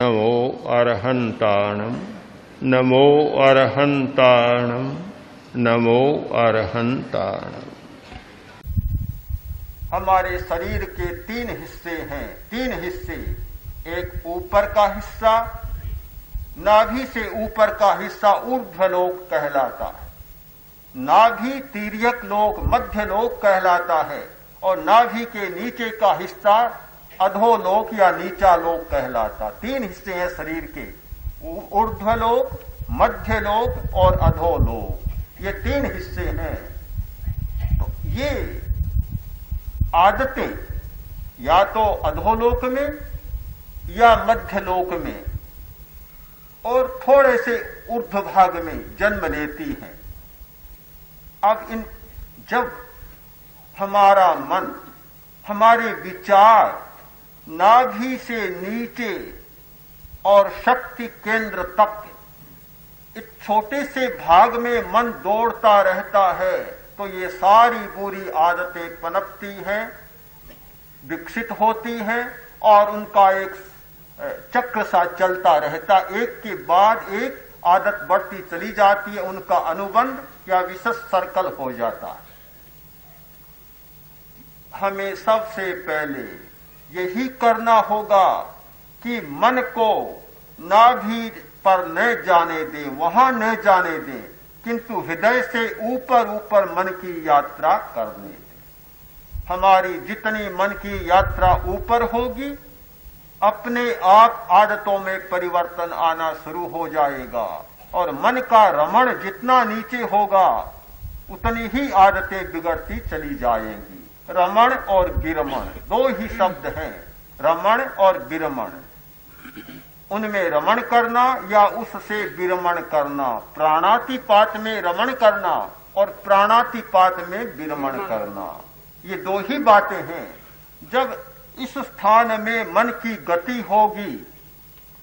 नमो अरहन्ताणं नमो अरहन्ताणं नमो अरहन्ताणं। हमारे शरीर के तीन हिस्से हैं, तीन हिस्से। एक ऊपर का हिस्सा, नाभि से ऊपर का हिस्सा ऊर्ध्वलोक कहलाता है। नाभि तिर्यक लोक, मध्य लोक कहलाता है। और नाभि के नीचे का हिस्सा अधोलोक या नीचा लोक कहलाता। तीन हिस्से हैं शरीर के, ऊर्ध्वलोक, मध्यलोक और अधोलोक। ये तीन हिस्से हैं। तो ये आदतें या तो अधोलोक में या मध्यलोक में और थोड़े से ऊर्ध्व भाग में जन्म लेती हैं। अब जब हमारा मन, हमारे विचार नाभि से नीचे और शक्ति केंद्र तक इस छोटे से भाग में मन दौड़ता रहता है, तो ये सारी बुरी आदतें पनपती हैं, विकसित होती हैं और उनका एक चक्र सा चलता रहता। एक के बाद एक आदत बढ़ती चली जाती है, उनका अनुबंध या विशेष सर्कल हो जाता है। हमें सबसे पहले यही करना होगा कि मन को नाभि पर न जाने दें, वहां न जाने दें, किंतु हृदय से ऊपर ऊपर मन की यात्रा करने दें। हमारी जितनी मन की यात्रा ऊपर होगी, अपने आप आदतों में परिवर्तन आना शुरू हो जाएगा। और मन का रमण जितना नीचे होगा, उतनी ही आदतें बिगड़ती चली जाएंगी। रमण और विरमण दो ही शब्द हैं, रमण और विरमण। उनमें रमण करना या उससे विरमण करना, प्राणातिपात में रमण करना और प्राणातिपात में विरमण करना, ये दो ही बातें हैं। जब इस स्थान में मन की गति होगी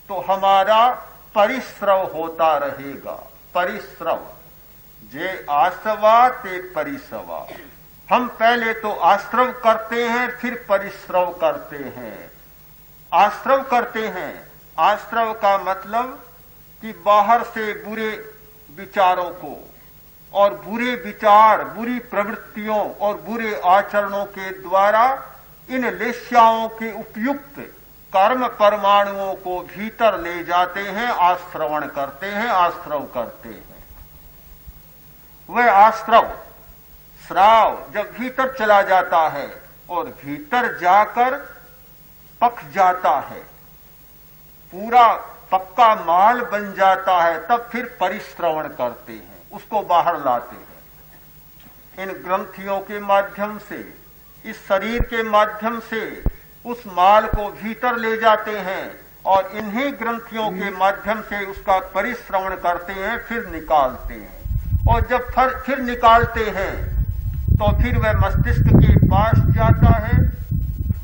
तो हमारा परिश्रव होता रहेगा। परिश्रव, जे आसवा ते परिसवा। हम पहले तो आश्रव करते हैं, फिर परिश्रव करते हैं। आश्रव करते हैं, आश्रव का मतलब कि बाहर से बुरे विचारों को और बुरे विचार, बुरी प्रवृत्तियों और बुरे आचरणों के द्वारा इन लेश्याओं के उपयुक्त कर्म परमाणुओं को भीतर ले जाते हैं, आश्रवण करते हैं, आश्रव करते हैं। वह आश्रव, श्राव जब भीतर चला जाता है और भीतर जाकर पक जाता है, पूरा पक्का माल बन जाता है, तब फिर परिश्रवण करते हैं, उसको बाहर लाते हैं। इन ग्रंथियों के माध्यम से, इस शरीर के माध्यम से उस माल को भीतर ले जाते हैं और इन्हीं ग्रंथियों के माध्यम से उसका परिश्रवण करते हैं, फिर निकालते हैं। और जब फिर निकालते हैं तो फिर वह मस्तिष्क के पास जाता है,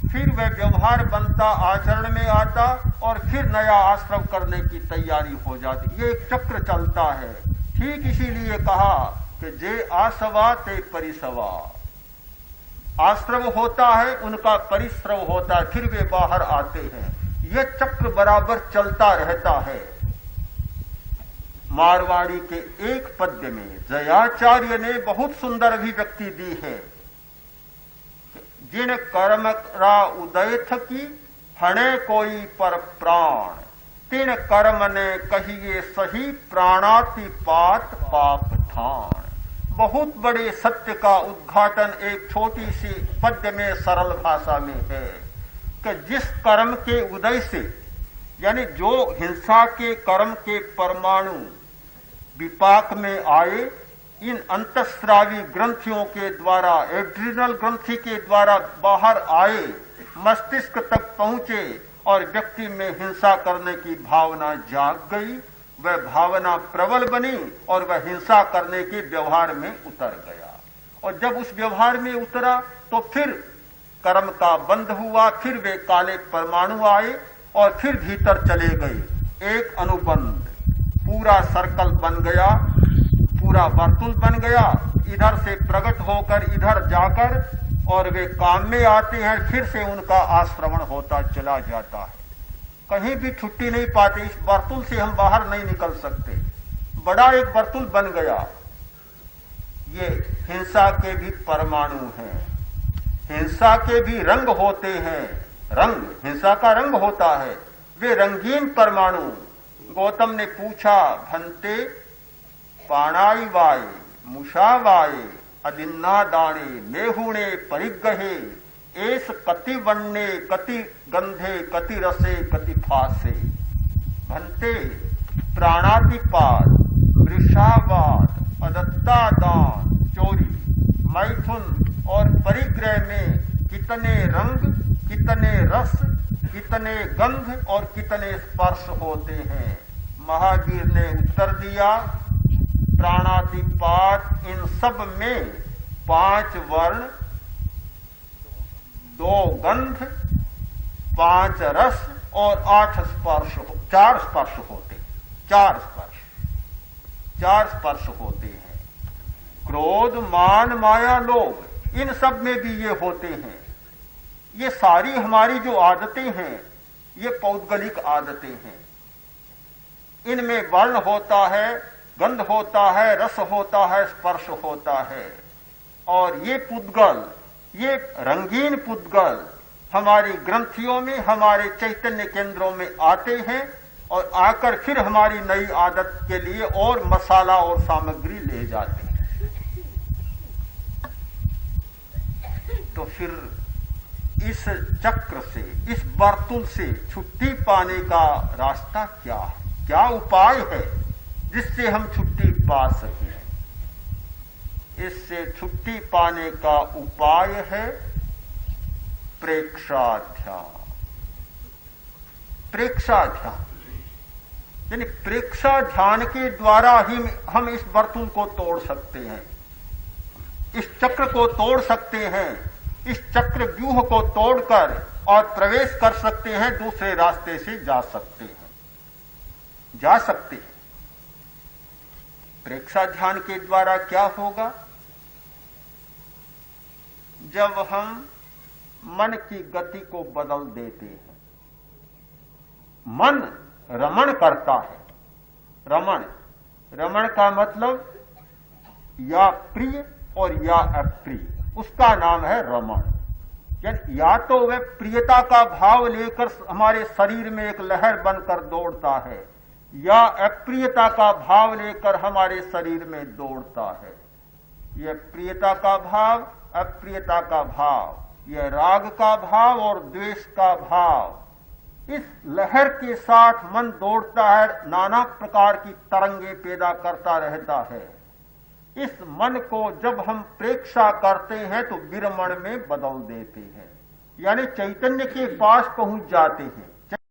फिर वह व्यवहार बनता, आचरण में आता और फिर नया आश्रव करने की तैयारी हो जाती। ये एक चक्र चलता है। ठीक इसीलिए कहा कि जे आसवा ते परिसवा। आश्रव होता है, उनका परिश्रव होता है, फिर वे बाहर आते हैं। यह चक्र बराबर चलता रहता है। मारवाड़ी के एक पद्य में जयाचार्य ने बहुत सुंदर अभिव्यक्ति दी है। जिन कर्म रा उदय थकी, फणे कोई पर प्राण, तिन कर्म ने कहिए सही, प्राणातिपात पाप ठान। बहुत बड़े सत्य का उद्घाटन एक छोटी सी पद्य में सरल भाषा में है कि जिस कर्म के उदय से, यानी जो हिंसा के कर्म के परमाणु विपाक में आए, इन अंतःस्रावी ग्रंथियों के द्वारा, एड्रिनल ग्रंथि के द्वारा बाहर आए, मस्तिष्क तक पहुंचे और व्यक्ति में हिंसा करने की भावना जाग गई। वह भावना प्रबल बनी और वह हिंसा करने के व्यवहार में उतर गया। और जब उस व्यवहार में उतरा तो फिर कर्म का बंध हुआ, फिर वे काले परमाणु आए और फिर भीतर चले गए। एक अनुबंध, पूरा सर्कल बन गया, पूरा वर्तुल बन गया। इधर से प्रकट होकर इधर जाकर और वे काम में आते हैं, फिर से उनका आश्रवण होता चला जाता है। कहीं भी छुट्टी नहीं पाते, इस वर्तुल से हम बाहर नहीं निकल सकते। बड़ा एक वर्तुल बन गया। ये हिंसा के भी परमाणु हैं, हिंसा के भी रंग होते हैं, रंग हिंसा का रंग होता है, वे रंगीन परमाणु। गौतम ने पूछा, भंते पाणाई वाय मुषा वाय अदिन्ना दाणे मेहुणे परिगहे एस कति वन्ने कति गंधे कति रसे कति फासे। भंते प्राणातिपात वृषावाद अदत्तादान चोरी मैथुन और परिग्रह में कितने रंग, कितने रस, कितने गंध और कितने स्पर्श होते हैं। महावीर ने उत्तर दिया, प्राणातिपात इन सब में 5 वर्ण, 2 गंध, 5 रस और 8 स्पर्श, 4 स्पर्श होते, 4 स्पर्श होते हैं। क्रोध मान माया लोभ इन सब में भी ये होते हैं। ये सारी हमारी जो आदतें हैं ये पौद्गलिक आदतें हैं। इनमें वर्ण होता है, गंध होता है, रस होता है, स्पर्श होता है। और ये पुद्गल, ये रंगीन पुद्गल हमारी ग्रंथियों में, हमारे चैतन्य केंद्रों में आते हैं और आकर फिर हमारी नई आदत के लिए और मसाला और सामग्री ले जाते हैं। तो फिर इस चक्र से, इस वर्तुल से छुट्टी पाने का रास्ता क्या है? क्या उपाय है जिससे हम छुट्टी पा सकें? इससे छुट्टी पाने का उपाय है प्रेक्षाध्यान। प्रेक्षाध्यान यानी प्रेक्षा ध्यान के द्वारा ही हम इस वर्तुल को तोड़ सकते हैं, इस चक्र को तोड़ सकते हैं, इस चक्र व्यूह को तोड़कर और प्रवेश कर सकते हैं, दूसरे रास्ते से जा सकते हैं। प्रेक्षा ध्यान के द्वारा क्या होगा? जब हम मन की गति को बदल देते हैं, मन रमण करता है। रमण का मतलब या प्रिय और या अप्रिय, उसका नाम है रमण। यानी या तो वह प्रियता का भाव लेकर हमारे शरीर में एक लहर बनकर दौड़ता है, या अप्रियता का भाव लेकर हमारे शरीर में दौड़ता है। यह प्रियता का भाव, अप्रियता का भाव, यह राग का भाव और द्वेष का भाव, इस लहर के साथ मन दौड़ता है, नाना प्रकार की तरंगे पैदा करता रहता है। इस मन को जब हम प्रेक्षा करते हैं तो विरमण में बदल देते हैं, यानी चैतन्य के पास पहुंच जाते हैं।